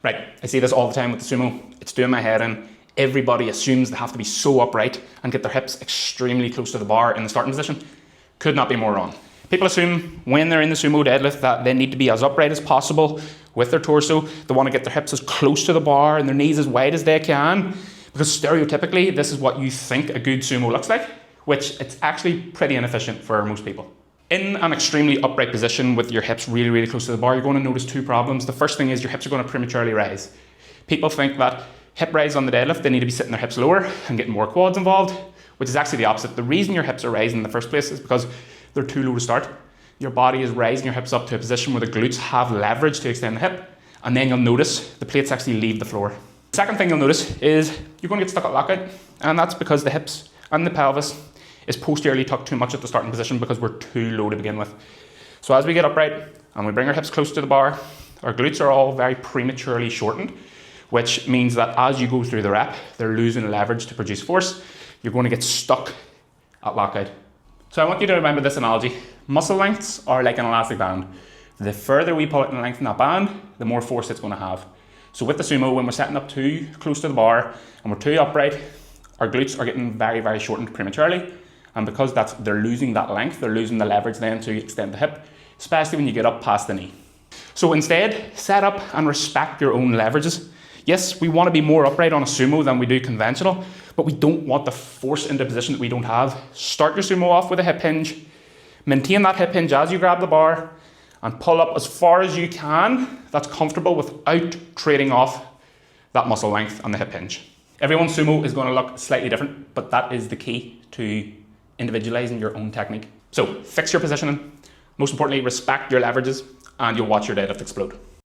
Right, I see this all the time with the sumo. It's doing my head in. Everybody assumes they have to be so upright and get their hips extremely close to the bar in the starting position. Could not be more wrong. People assume when they're in the sumo deadlift that they need to be as upright as possible with their torso. They want to get their hips as close to the bar and their knees as wide as they can, because stereotypically this is what you think a good sumo looks like, which it's actually pretty inefficient for most people. In an extremely upright position with your hips really, really close to the bar, you're going to notice two problems. The first thing is your hips are going to prematurely rise. People think that hip rise on the deadlift, they need to be sitting their hips lower and getting more quads involved, which is actually the opposite. The reason your hips are rising in the first place is because they're too low to start. Your body is rising your hips up to a position where the glutes have leverage to extend the hip, and then you'll notice the plates actually leave the floor. The second thing you'll notice is you're going to get stuck at lockout, and that's because the hips and the pelvis is posteriorly tucked too much at the starting position because we're too low to begin with. So as we get upright and we bring our hips close to the bar, our glutes are all very prematurely shortened, which means that as you go through the rep, they're losing leverage to produce force. You're going to get stuck at lockout. So I want you to remember this analogy. Muscle lengths are like an elastic band. The further we pull it in length in that band, the more force it's going to have. So with the sumo, when we're setting up too close to the bar and we're too upright, our glutes are getting very, very shortened prematurely. And because they're losing that length, they're losing the leverage then to extend the hip, especially when you get up past the knee. So instead, set up and respect your own leverages. Yes, we want to be more upright on a sumo than we do conventional, but we don't want to force into a position that we don't have. Start your sumo off with a hip hinge, maintain that hip hinge as you grab the bar, and pull up as far as you can that's comfortable without trading off that muscle length and the hip hinge. Everyone's sumo is going to look slightly different, but that is the key to individualizing your own technique. So fix your positioning. Most importantly, respect your leverages, and you'll watch your deadlift explode.